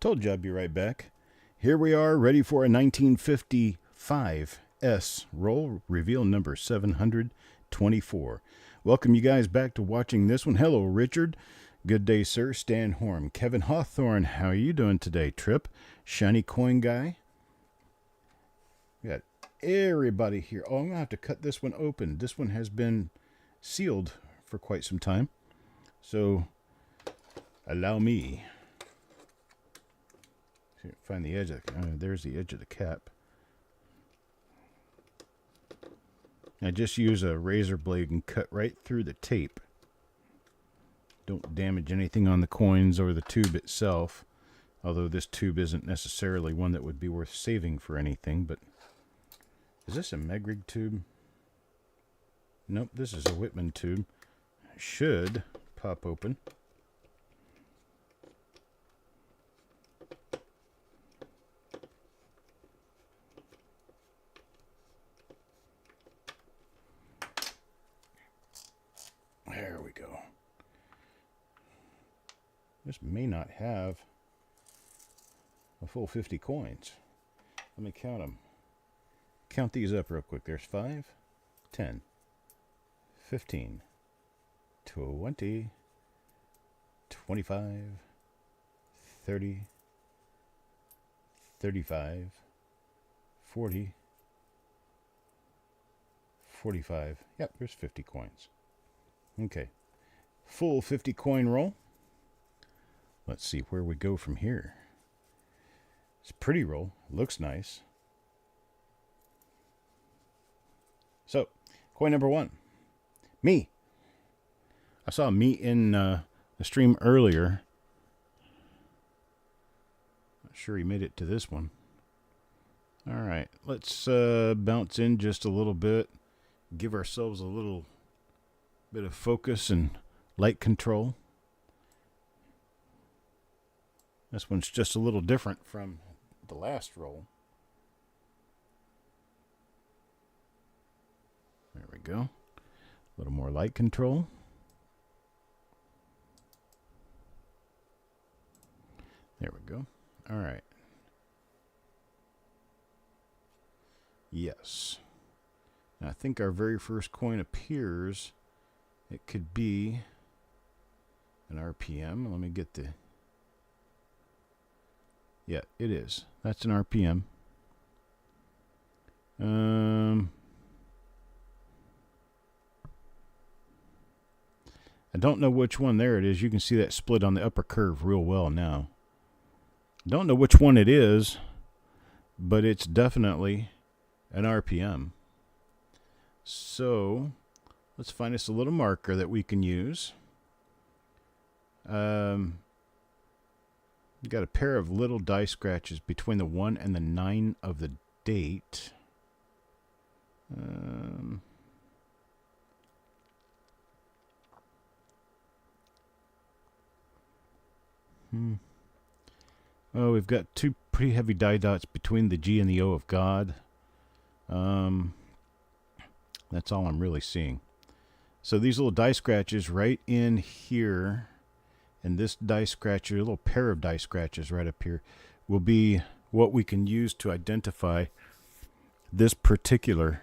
Told you I'd be right back. Here we are, ready for a 1955 S roll, reveal number 724. Welcome you guys back to watching this one. Hello, Richard. Good day, sir. Stan Horn. Kevin Hawthorne, how are you doing today? Trip. Shiny Coin Guy. We got everybody here. Oh, I'm going to have to cut this one open. This one has been sealed for quite some time. So, allow me. Find the edge of there's the edge of the cap. I just use a razor blade and cut right through the tape. Don't damage anything on the coins or the tube itself. Although this tube isn't necessarily one that would be worth saving for anything. But is this a Megrig tube? Nope, this is a Whitman tube. Should pop open. There we go. This may not have a full 50 coins. Let me count them. Count these up real quick. There's 5, 10, 15, 20, 25, 30, 35, 40, 45. Yep, there's 50 coins. Okay, full 50 coin roll. Let's see where we go from here. It's a pretty roll. Looks nice. So, coin number 1. Me. I saw me in the stream earlier. Not sure he made it to this one. Alright, let's bounce in just a little bit. Give ourselves a little bit of focus and light control. This one's just a little different from the last roll. There we go. A little more light control. There we go. All right. Yes. Now, I think our very first coin appears. It could be an RPM. Let me get the... Yeah, it is. That's an RPM. I don't know which one. There it is. You can see that split on the upper curve real well now. Don't know which one it is, but it's definitely an RPM. So, let's find us a little marker that we can use. We got a pair of little die scratches between the 1 and the 9 of the date. Oh, we've got 2 pretty heavy die dots between the G and the O of God. That's all I'm really seeing. So these little die scratches right in here, and this die scratcher, a little pair of die scratches right up here, will be what we can use to identify this particular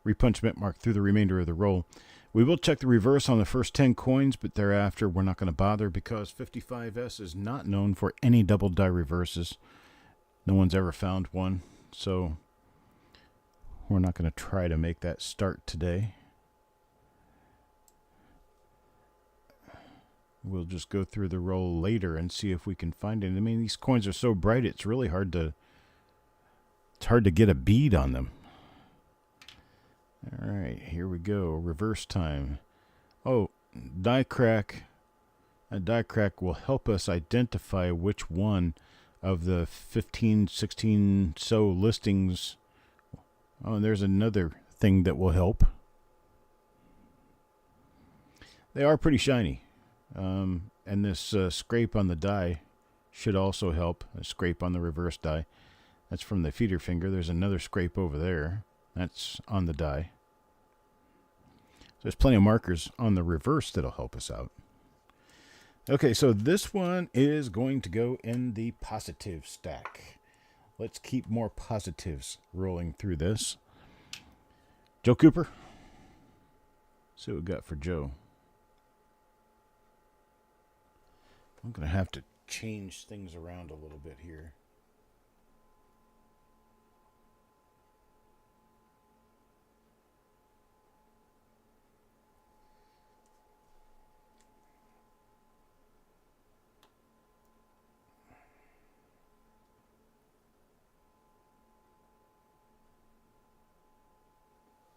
repunchment mark through the remainder of the roll. We will check the reverse on the first 10 coins, but thereafter we're not going to bother because 55S is not known for any double die reverses. No one's ever found one, so we're not going to try to make that start today. We'll just go through the roll later and see if we can find it. I mean, these coins are so bright, it's really hard to get a bead on them. All right, here we go. Reverse time. Oh, die crack. A die crack will help us identify which one of the 15, 16 so listings. Oh, and there's another thing that will help. They are pretty shiny. And this scrape on the die should also help. A scrape on the reverse die. That's from the feeder finger. There's another scrape over there. That's on the die. So there's plenty of markers on the reverse that'll help us out. Okay, so this one is going to go in the positive stack. Let's keep more positives rolling through this. Joe Cooper. See what we got for Joe. I'm going to have to change things around a little bit here.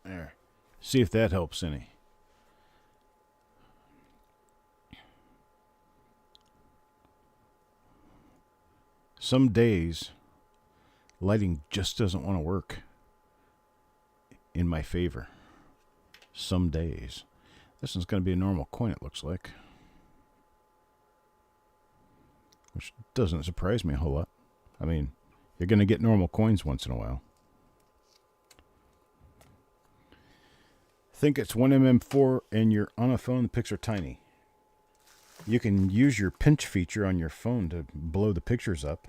There. See if that helps any. Some days, lighting just doesn't want to work in my favor. Some days. This one's going to be a normal coin, it looks like. Which doesn't surprise me a whole lot. I mean, you're going to get normal coins once in a while. Think it's 1mm4 and you're on a phone, the pics are tiny. You can use your pinch feature on your phone to blow the pictures up.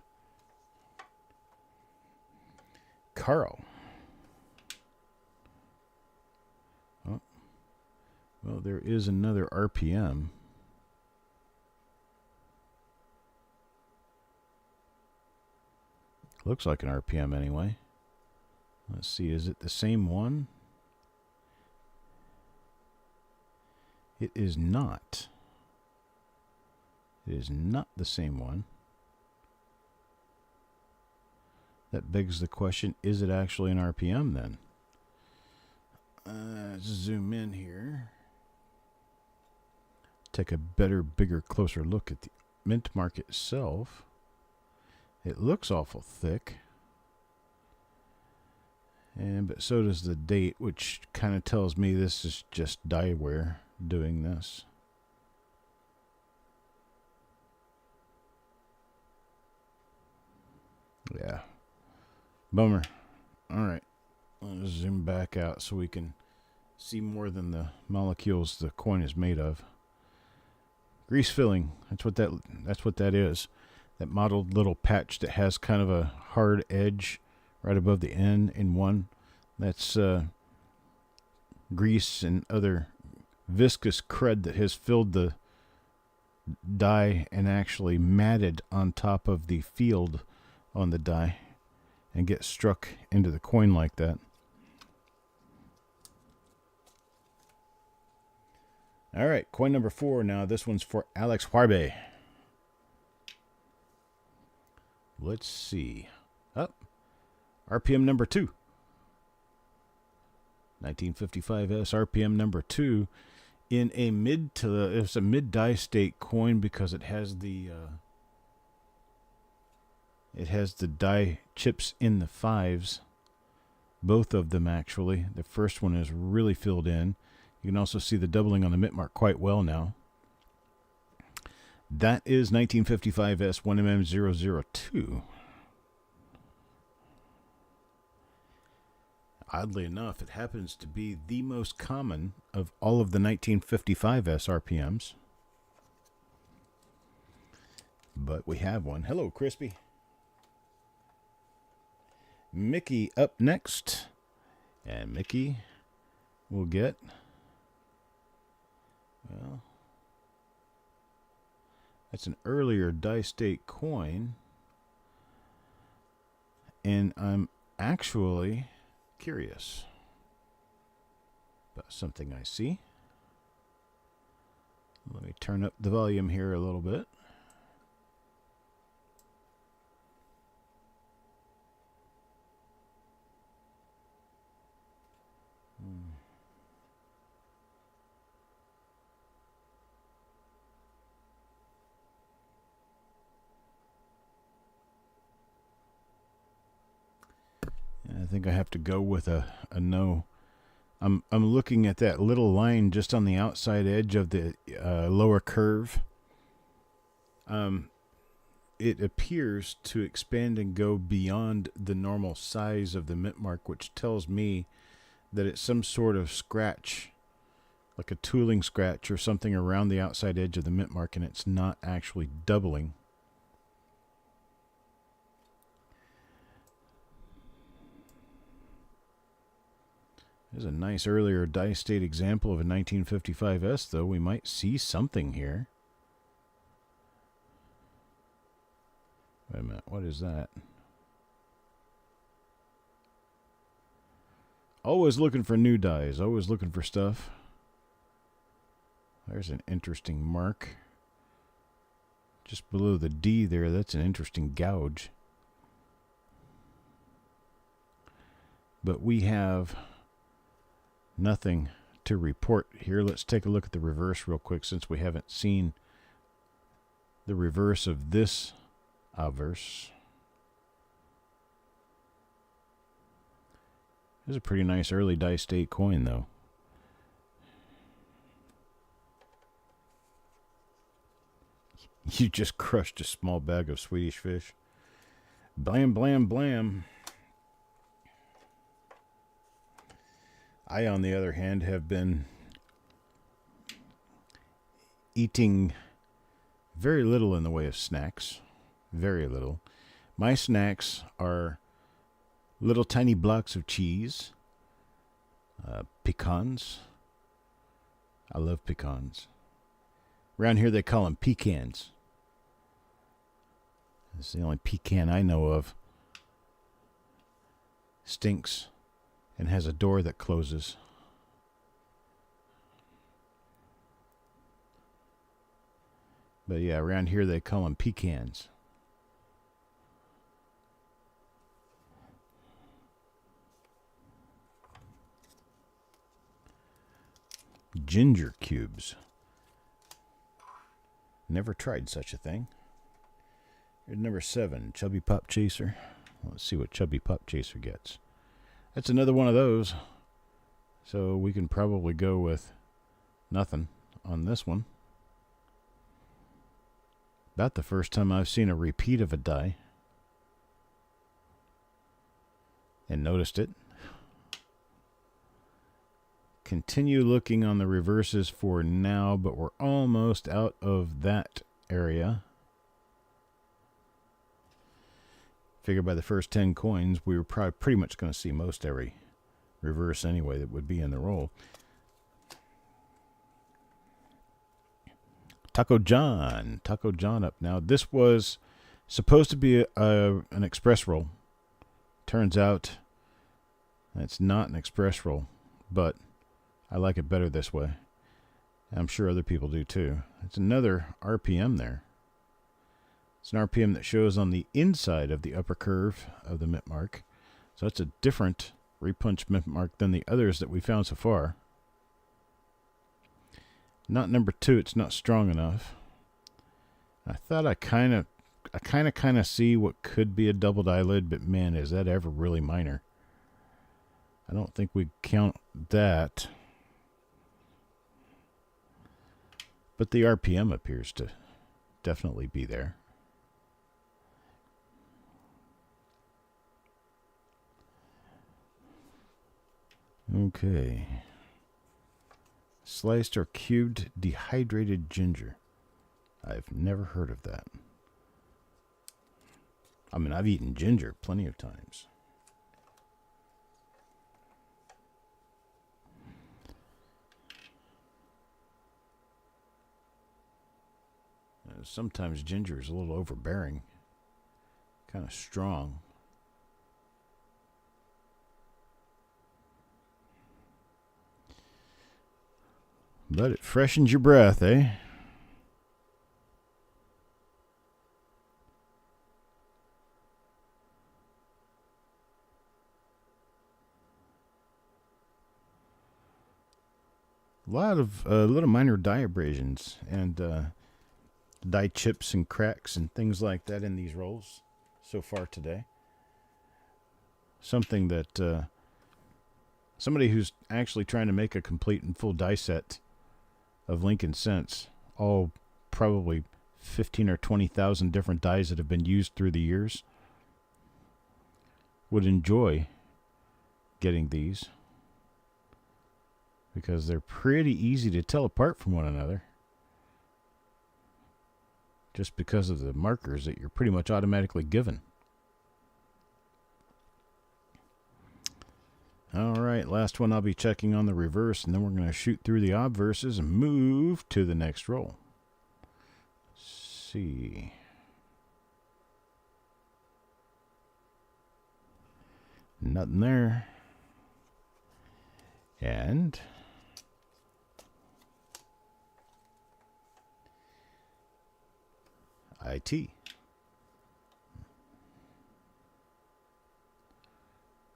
Carl. Oh. Well, there is another RPM. Looks like an RPM anyway. Let's see, is it the same one? It is not. It is not the same one. That begs the question, is it actually an RPM then? Let's zoom in here. Take a better, bigger, closer look at the mint mark itself. It looks awful thick. But so does the date, which kind of tells me this is just dieware doing this. Yeah. Bummer. Alright. Let's zoom back out so we can see more than the molecules the coin is made of. Grease filling. That's what that is. That mottled little patch that has kind of a hard edge right above the N in one. That's grease and other viscous crud that has filled the die and actually matted on top of the field on the die and get struck into the coin like that. All right, coin number 4 now. This one's for Alex Huarbe. Let's see. RPM number 2. 1955S RPM number 2 in a it's a mid die state coin because it has the die chips in the 5s, both of them actually. The first one is really filled in. You can also see the doubling on the mint mark quite well now. That is 1955S 1mm002. Oddly enough, it happens to be the most common of all of the 1955S RPMs. But we have one. Hello, Crispy. Mickey up next. And Mickey will get, well, that's an earlier die state coin. And I'm actually curious about something I see. Let me turn up the volume here a little bit. I think I have to go with a no. I'm looking at that little line just on the outside edge of the lower curve. It appears to expand and go beyond the normal size of the mint mark, which tells me that it's some sort of scratch like a tooling scratch or something around the outside edge of the mint mark, and it's not actually doubling. There's a nice earlier die state example of a 1955S, though. We might see something here. Wait a minute, what is that? Always looking for new dies, always looking for stuff. There's an interesting mark. Just below the D there, that's an interesting gouge. But we have nothing to report here. Let's take a look at the reverse real quick, since we haven't seen the reverse of this obverse. This is a pretty nice early die state coin, though. You just crushed a small bag of Swedish fish. Blam, blam, blam. I, on the other hand, have been eating very little in the way of snacks. Very little. My snacks are little tiny blocks of cheese, pecans. I love pecans. Around here they call them pecans. It's the only pecan I know of. Stinks and has a door that closes. But yeah, around here they call them pecans. Ginger cubes. Never tried such a thing. Here's number 7, Chubby Pop Chaser. Let's see what Chubby Pop Chaser gets. That's another one of those. So we can probably go with nothing on this one. About the first time I've seen a repeat of a die. And noticed it. Continue looking on the reverses for now, but we're almost out of that area. Figure by the first 10 coins, we were probably pretty much going to see most every reverse anyway that would be in the roll. Taco John up now. This was supposed to be an express roll. Turns out it's not an express roll, but I like it better this way. I'm sure other people do too. It's another RPM there. It's an RPM that shows on the inside of the upper curve of the mint mark. So it's a different repunch mint mark than the others that we found so far. Not number 2, it's not strong enough. I thought I kind of see what could be a doubled eyelid, but man, is that ever really minor. I don't think we count that. But the RPM appears to definitely be there. Okay. Sliced or cubed dehydrated ginger. I've never heard of that. I mean, I've eaten ginger plenty of times. Sometimes ginger is a little overbearing. Kind of strong. But it freshens your breath, eh? A lot of little minor die abrasions and die chips and cracks and things like that in these rolls so far today. Something that somebody who's actually trying to make a complete and full die set of Lincoln Cents, all probably 15 or 20,000 different dies that have been used through the years, would enjoy getting these. because they're pretty easy to tell apart from one another, just because of the markers that you're pretty much automatically given. All right, last one I'll be checking on the reverse, and then we're going to shoot through the obverses and move to the next roll. Let's see. Nothing there. And IT.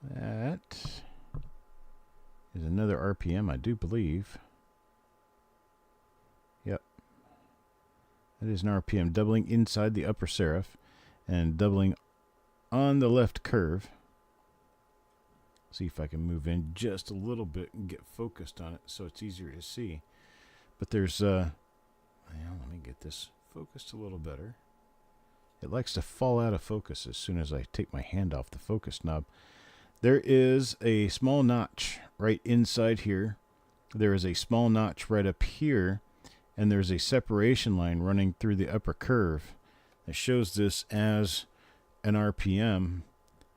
That is another RPM, I do believe. Yep. That is an RPM, doubling inside the upper serif and doubling on the left curve. See if I can move in just a little bit and get focused on it so it's easier to see. But there's, well, let me get this focused a little better. It likes to fall out of focus as soon as I take my hand off the focus knob. There is a small notch right inside here. There is a small notch right up here. And there's a separation line running through the upper curve that shows this as an RPM.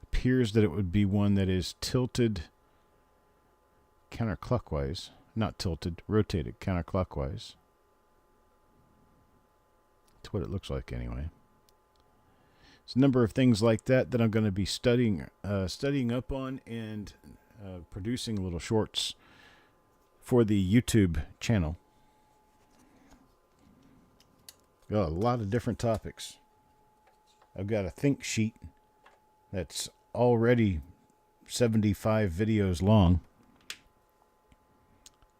Appears that it would be one that is tilted counterclockwise. Not tilted, rotated counterclockwise. That's what it looks like anyway. There's a number of things like that that I'm going to be studying up on and producing little shorts for the YouTube channel. Got a lot of different topics. I've got a think sheet that's already 75 videos long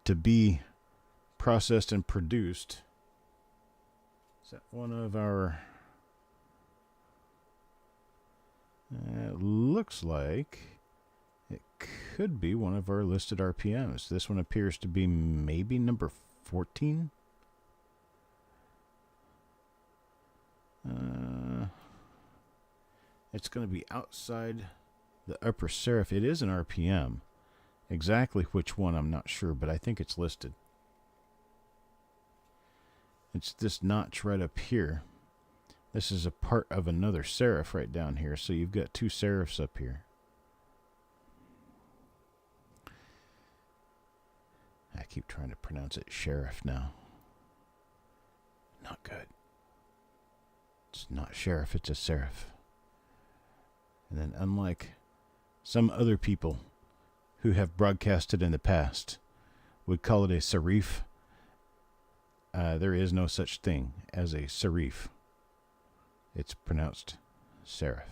to be processed and produced. Is that one of our... it looks like it could be one of our listed RPMs. This one appears to be maybe number 14. It's going to be outside the upper serif. It is an RPM. Exactly which one, I'm not sure, but I think it's listed. It's this notch right up here. This is a part of another serif right down here, so you've got two serifs up here. I keep trying to pronounce it sheriff now. Not good. It's not sheriff, it's a serif. And then unlike some other people who have broadcasted in the past would call it a serif, there is no such thing as a serif. It's pronounced serif.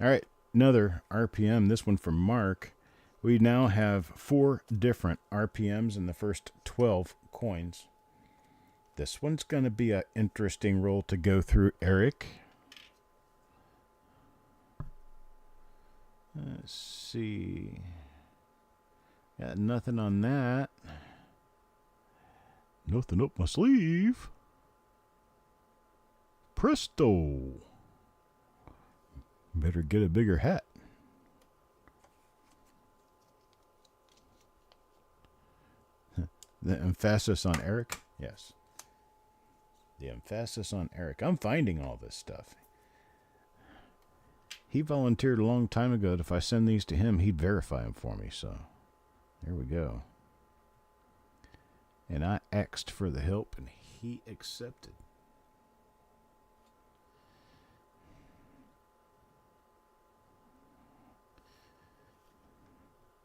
All right, another RPM, this one from Mark. We now have 4 different RPMs in the first 12 coins. This one's going to be an interesting roll to go through, Eric. Let's see. Got nothing on that. Nothing up my sleeve. Presto. Better get a bigger hat. The emphasis on Eric? Yes. The emphasis on Eric. I'm finding all this stuff. He volunteered a long time ago that if I send these to him, he'd verify them for me. So, there we go. And I asked for the help, and he accepted.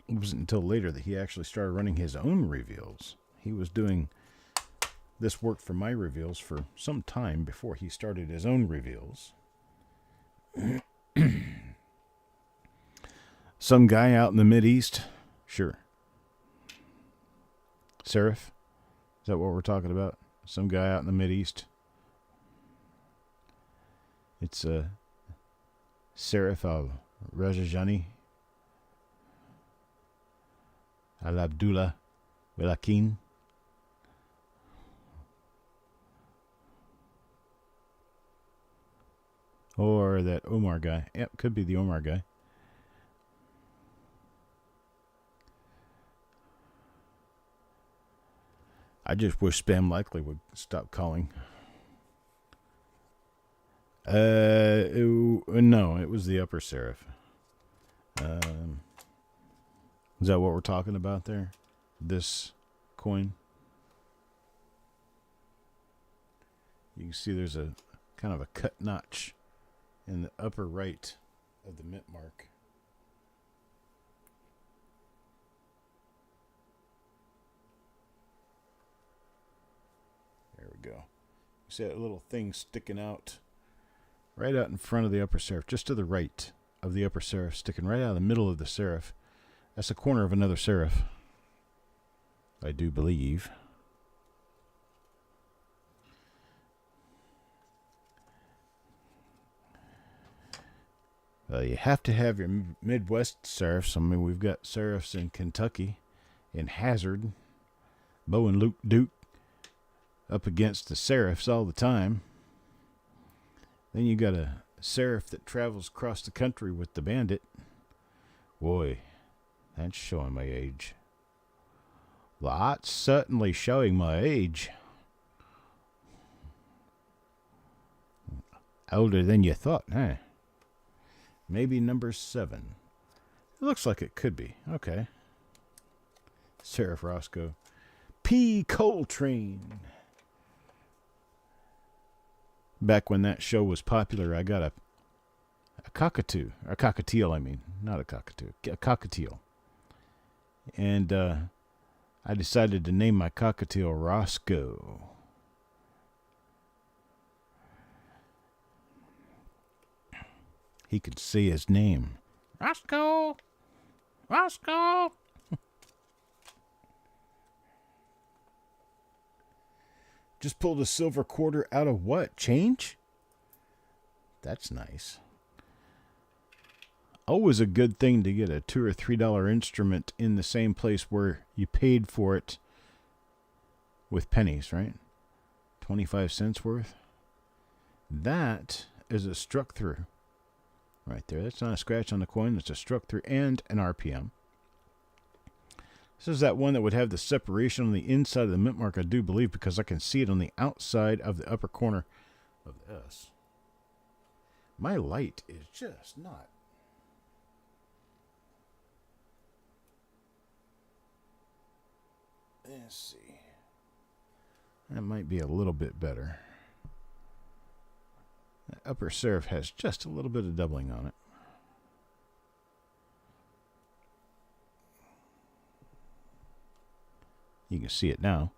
It wasn't until later that he actually started running his own reveals. He was doing this work for my reveals for some time before he started his own reveals. Some guy out in the Mideast? Sure. Serif? Is that what we're talking about? Some guy out in the Mideast? It's Serif al-Rajajani al-Abdullah Welakin. Or that Omar guy. Yep, could be the Omar guy. I just wish Spam Likely would stop calling. No, it was the upper serif. Is that what we're talking about there? This coin? You can see there's a kind of a cut notch in the upper right of the mint mark. There we go. You see that little thing sticking out right out in front of the upper serif, just to the right of the upper serif, sticking right out of the middle of the serif. That's the corner of another serif, I do believe. Well, you have to have your Midwest serifs. I mean, we've got serifs in Kentucky, in Hazard, Bo and Luke Duke up against the serifs all the time. Then you got a serif that travels across the country with the bandit. Boy, that's showing my age. Well, that's certainly showing my age. Older than you thought, huh? Maybe number 7. It looks like it could be. Okay. Serif Roscoe. P. Coltrane. Back when that show was popular, I got a cockatoo. A cockatiel, I mean. Not a cockatoo. A cockatiel. And I decided to name my cockatiel Roscoe. He could say his name. Roscoe! Roscoe! Just pulled a silver quarter out of what? Change? That's nice. Always a good thing to get a $2 or $3 instrument in the same place where you paid for it with pennies, right? 25 cents worth. That is a struck through. Right there. That's not a scratch on the coin. It's a struck through and an RPM. This is that one that would have the separation on the inside of the mint mark, I do believe, because I can see it on the outside of the upper corner of the S. My light is just not. Let's see. That might be a little bit better. The upper serif has just a little bit of doubling on it. You can see it now.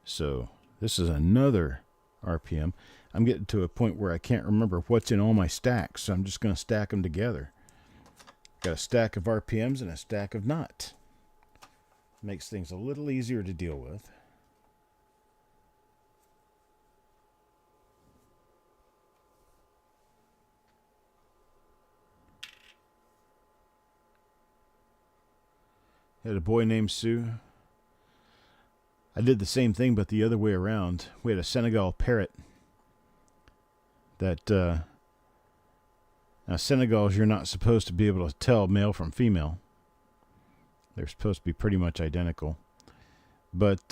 So this is another RPM. I'm getting to a point where I can't remember what's in all my stacks, so I'm just going to stack them together. Got a stack of RPMs and a stack of not. Makes things a little easier to deal with. Had a boy named Sue. I did the same thing, but the other way around. We had a Senegal parrot that, now Senegals, you're not supposed to be able to tell male from female. They're supposed to be pretty much identical. But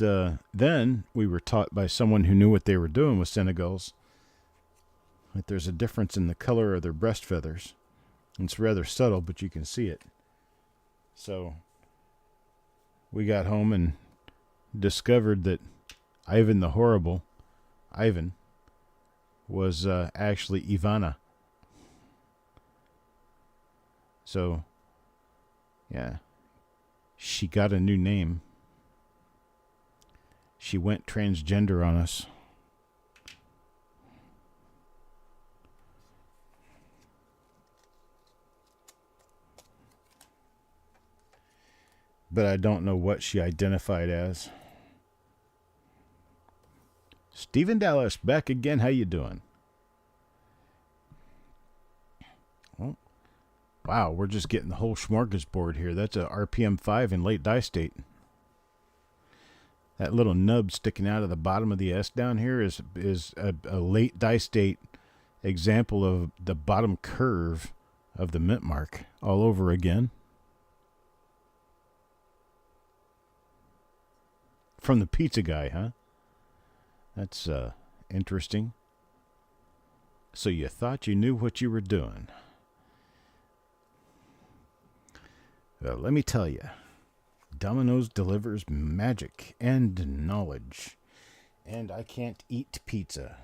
then we were taught by someone who knew what they were doing with Senegals that there's a difference in the color of their breast feathers. It's rather subtle, but you can see it. So we got home and discovered that Ivan the Horrible, Ivan, was actually Ivana. So, yeah. She got a new name. She went transgender on us. But I don't know what she identified as. Stephen Dallas, back again. How you doing? Well, wow, we're just getting the whole smorgasbord here. That's a RPM 5 in late die state. That little nub sticking out of the bottom of the S down here is a late die state example of the bottom curve of the mint mark all over again. From the pizza guy, huh? That's interesting. So you thought you knew what you were doing. Well, let me tell you, Domino's delivers magic and knowledge. And I can't eat pizza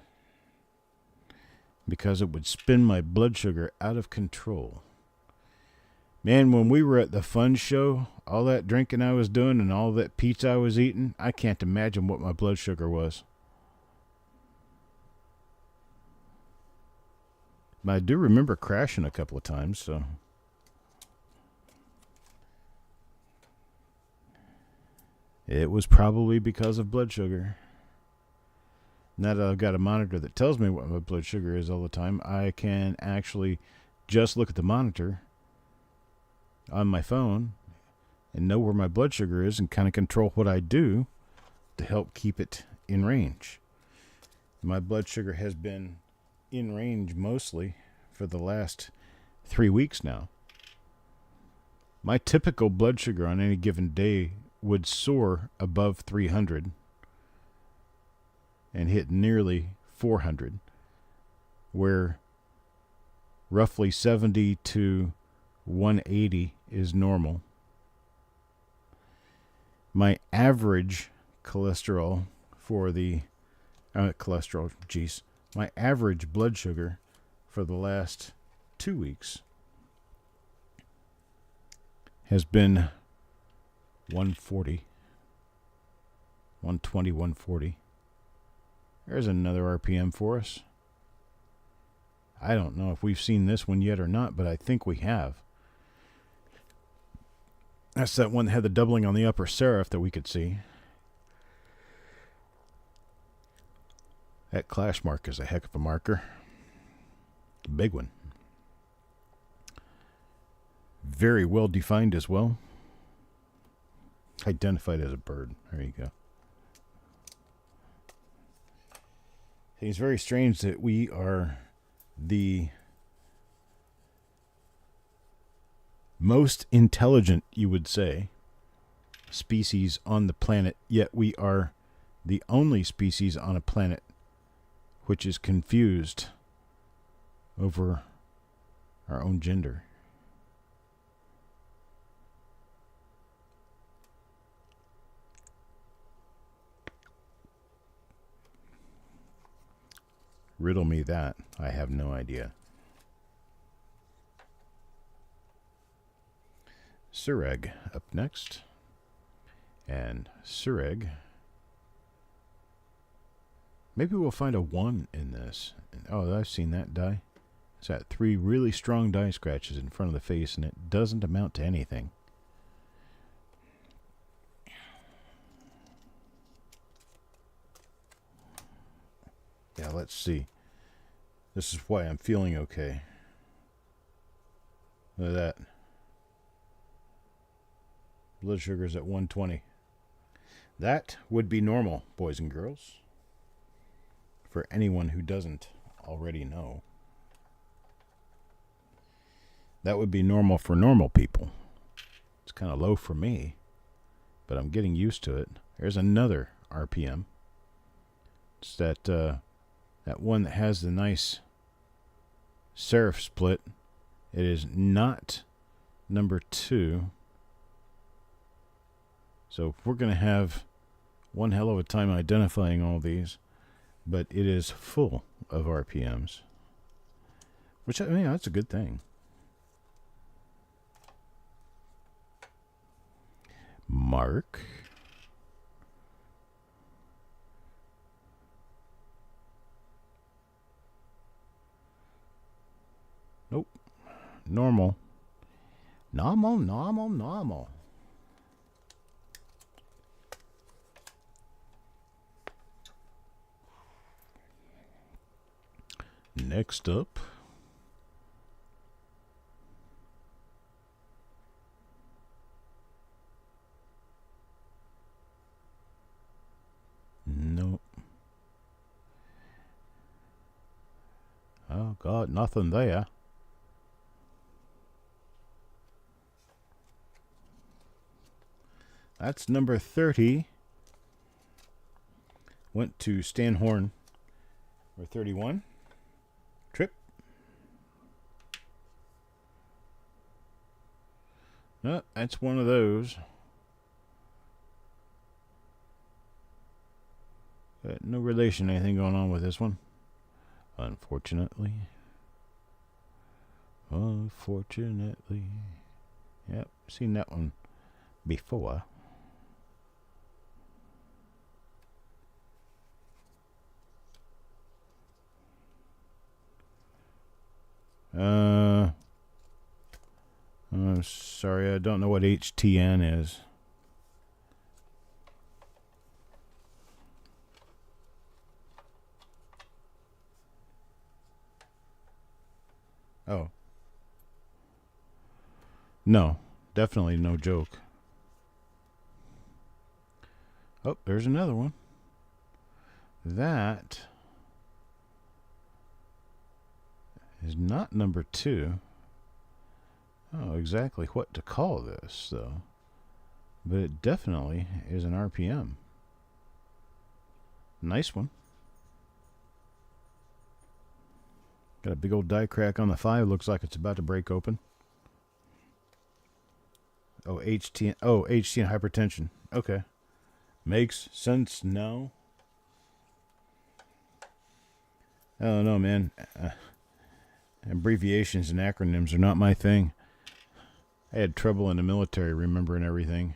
because it would spin my blood sugar out of control. Man, when we were at the fun show, all that drinking I was doing and all that pizza I was eating, I can't imagine what my blood sugar was. But I do remember crashing a couple of times, so. It was probably because of blood sugar. Now that I've got a monitor that tells me what my blood sugar is all the time, I can actually just look at the monitor on my phone and know where my blood sugar is and kind of control what I do to help keep it in range. My blood sugar has been in range mostly for the last 3 weeks now. My typical blood sugar on any given day would soar above 300 and hit nearly 400, where roughly 70 to 180 is normal. My average cholesterol for the my average blood sugar for the last 2 weeks has been 140, 120, 140. There's another RPM for us. I don't know if we've seen this one yet or not, but I think we have. That's that one that had the doubling on the upper serif that we could see. That clash mark is a heck of a marker. Big one. Very well defined as well. Identified as a bird. There you go. It's very strange that we are the most intelligent, you would say, species on the planet, yet we are the only species on a planet which is confused over our own gender. Riddle me that. I have no idea. Sureg up next. And Sureg. Maybe we'll find a 1 in this. Oh, I've seen that die. It's got 3 really strong die scratches in front of the face, and it doesn't amount to anything. Yeah, let's see. This is why I'm feeling okay. Look at that. Blood sugar's at 120. That would be normal, boys and girls. For anyone who doesn't already know. That would be normal for normal people. It's kind of low for me, but I'm getting used to it. There's another RPM. It's that one that has the nice serif split. It is not number 2. So we're going to have one hell of a time identifying all these, but it is full of RPMs, which, I mean, that's a good thing. Mark. Nope. Normal. Normal. Next up. Nope. Oh, God, nothing there. That's number 30. Went to Stan Horn. Number 31. Trip. No, that's one of those. No relation, anything going on with this one. Unfortunately. Unfortunately. Yep, seen that one before. I'm sorry, I don't know what HTN is. Oh. No, definitely no joke. Oh, there's another one. That is not number 2. Oh, exactly what to call this, though. But it definitely is an RPM. Nice one. Got a big old die crack on the 5. Looks like it's about to break open. Oh, HTN hypertension. Okay. Makes sense now. I don't know, man. Abbreviations and acronyms are not my thing. I had trouble in the military remembering everything.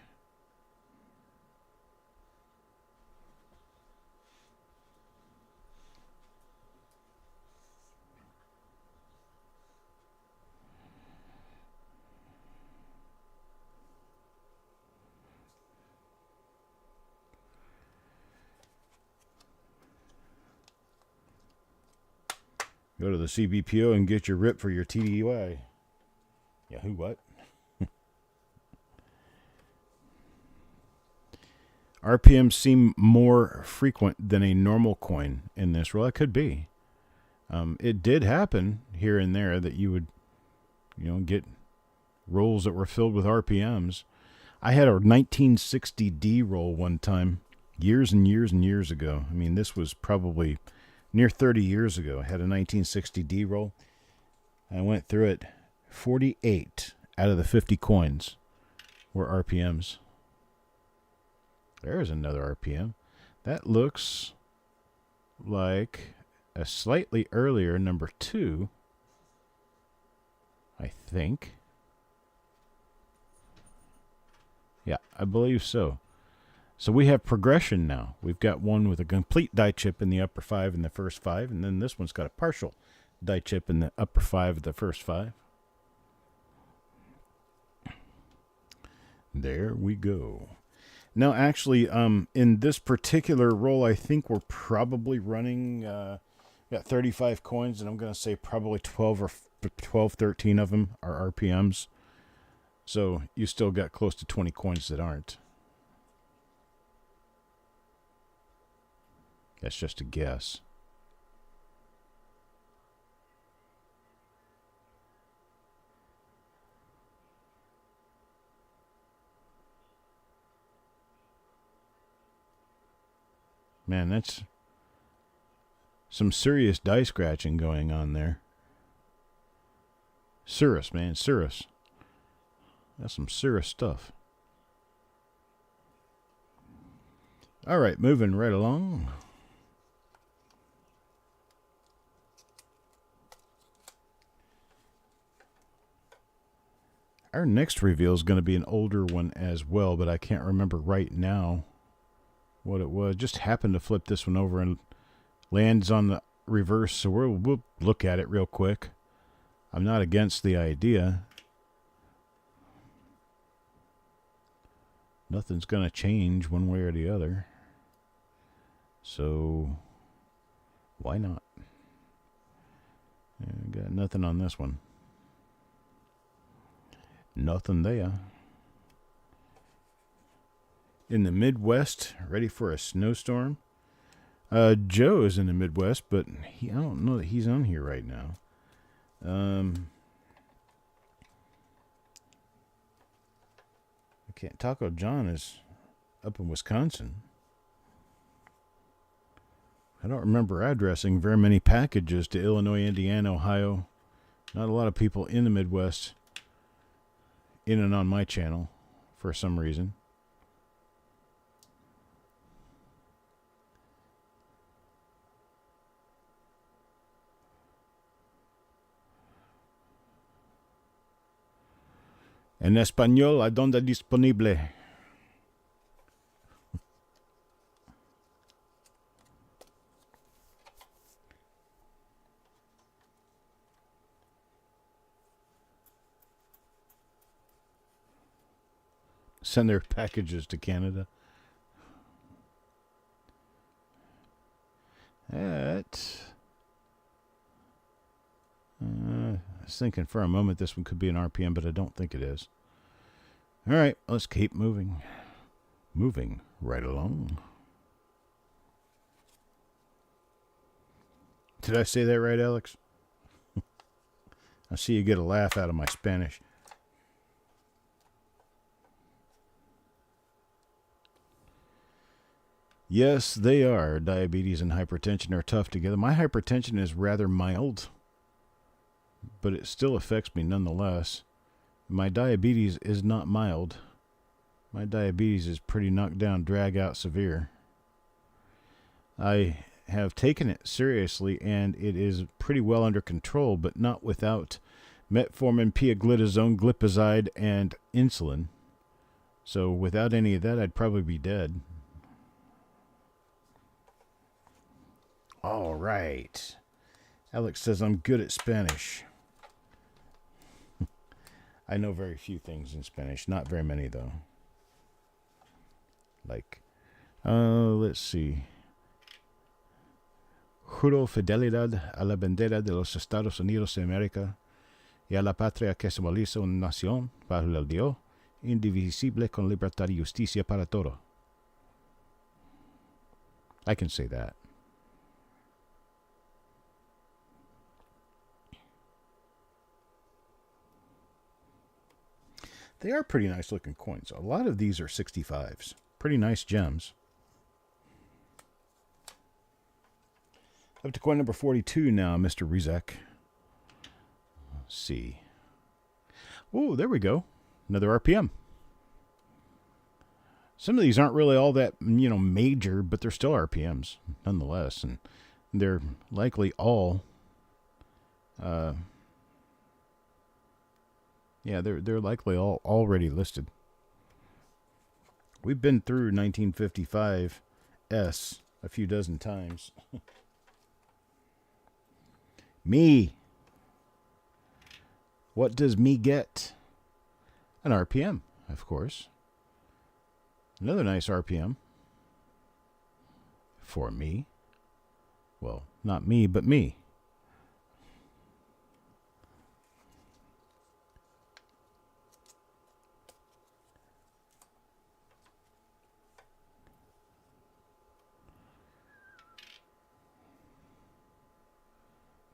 Go to the CBPO and get your RIP for your TDUI. Yeah, who what? RPMs seem more frequent than a normal coin in this. Well, it could be. It did happen here and there that you would, get rolls that were filled with RPMs. I had a 1960D roll one time, years and years and years ago. I mean, this was probably near 30 years ago. I had a 1960D roll. I went through it. 48 out of the 50 coins were RPMs. There's another RPM. That looks like a slightly earlier number 2, I think. Yeah, I believe so. So we have progression now. We've got one with a complete die chip in the upper 5 in the first 5, and then this one's got a partial die chip in the upper 5 of the first 5. There we go. Now, actually, in this particular roll, I think we're probably running, got 35 coins, and I'm going to say probably 12, 13 of them are RPMs. So you still got close to 20 coins that aren't. That's just a guess. Man, that's some serious die scratching going on there. Serious, man, serious. That's some serious stuff. All right, moving right along. Our next reveal is going to be an older one as well, but I can't remember right now what it was. Just happened to flip this one over and lands on the reverse, so we'll look at it real quick. I'm not against the idea. Nothing's going to change one way or the other. So, why not? Got nothing on this one. Nothing there. In the Midwest, ready for a snowstorm. Joe is in the Midwest, but I don't know that he's on here right now. I can't. Taco John is up in Wisconsin. I don't remember addressing very many packages to Illinois, Indiana, Ohio. Not a lot of people in the Midwest in and on my channel for some reason. En español, ¿a dónde disponible? Send their packages to Canada. I was thinking for a moment this one could be an RPM, but I don't think it is. All right, let's keep moving. Moving right along. Did I say that right, Alex? I see you get a laugh out of my Spanish. Yes, they are. Diabetes and hypertension are tough together. My hypertension is rather mild, but it still affects me nonetheless. My diabetes is not mild. My diabetes is pretty knocked down, drag out severe. I have taken it seriously, and it is pretty well under control, but not without metformin, pioglitazone, glipizide, and insulin. So without any of that, I'd probably be dead. All right. Alex says I'm good at Spanish. I know very few things in Spanish. Not very many, though. Like, let's see. Juro fidelidad a la bandera de los Estados Unidos de América y a la patria que simboliza una nación bajo el Dios, indivisible con libertad y justicia para todo. I can say that. They are pretty nice looking coins. A lot of these are 65s. Pretty nice gems. Up to coin number 42 now, Mr. Rizek. Let's see. Oh, there we go. Another RPM. Some of these aren't really all that, major, but they're still RPMs nonetheless. And they're likely all... they're likely all already listed. We've been through 1955 S a few dozen times. Me. What does me get? An RPM, of course. Another nice RPM. For me. Well, not me, but me.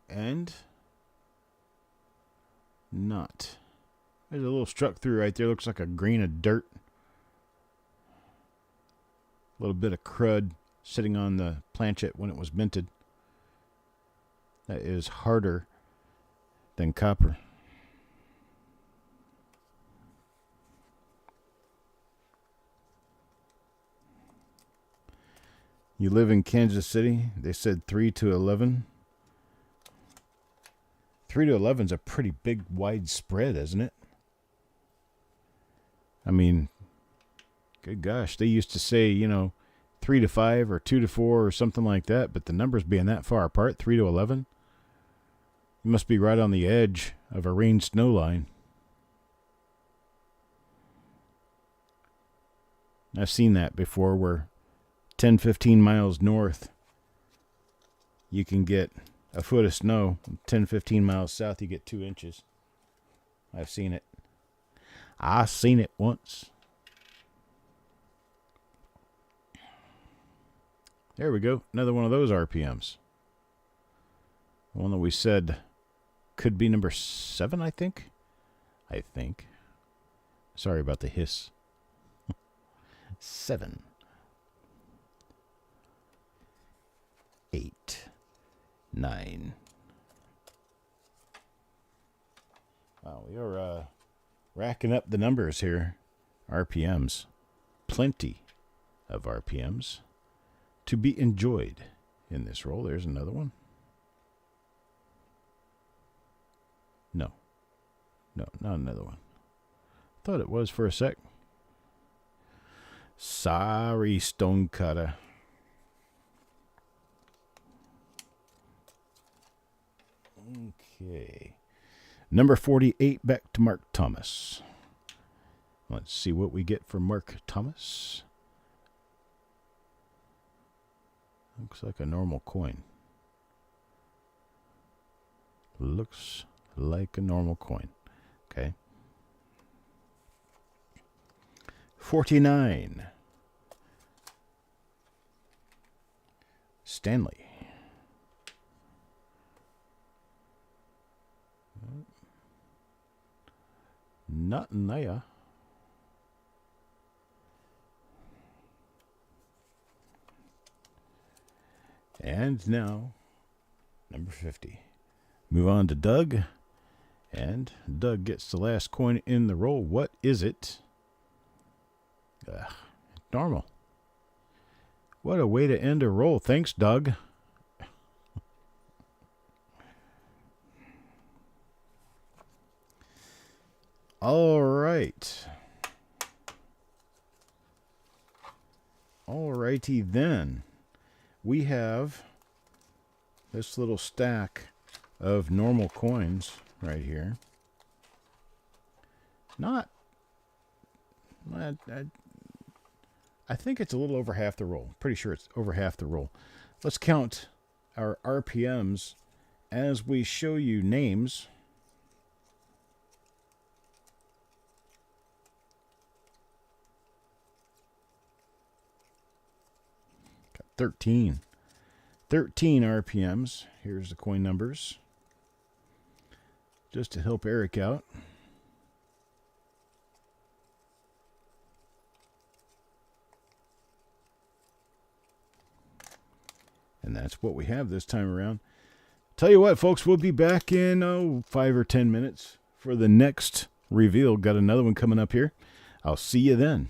And not. There's a little struck through right there. Looks like a grain of dirt. A little bit of crud sitting on the planchet when it was minted. That is harder than copper. You live in Kansas City. They said 3 to 11. 3 to 11 is a pretty big, wide spread, isn't it? I mean, good gosh, they used to say, 3 to 5 or 2 to 4 or something like that, but the numbers being that far apart, 3 to 11, you must be right on the edge of a rain snow line. I've seen that before where 10, 15 miles north, you can get a foot of snow. 10, 15 miles south, you get 2 inches. I've seen it. I've seen it once. There we go. Another one of those RPMs. The one that we said could be number 7, I think. Sorry about the hiss. 7, 8, 9. Wow, we are racking up the numbers here. RPMs. Plenty of RPMs to be enjoyed in this roll. There's another one. No, not another one. Thought it was for a sec. Sorry, Stonecutter. Okay. Number 48, back to Mark Thomas. Let's see what we get from Mark Thomas. Looks like a normal coin. Looks like a normal coin. Okay. 49. Stanley. Nothing there. And now, number 50. Move on to Doug. And Doug gets the last coin in the roll. What is it? Normal. What a way to end a roll. Thanks, Doug. All right. All righty then. We have this little stack of normal coins right here. I think it's a little over half the roll. Pretty sure it's over half the roll. Let's count our RPMs as we show you names. Got 13 RPMs. Here's the coin numbers, just to help Eric out. And that's what we have this time around. Tell you what, folks, we'll be back in 5 or 10 minutes for the next reveal. Got another one coming up here. I'll see you then.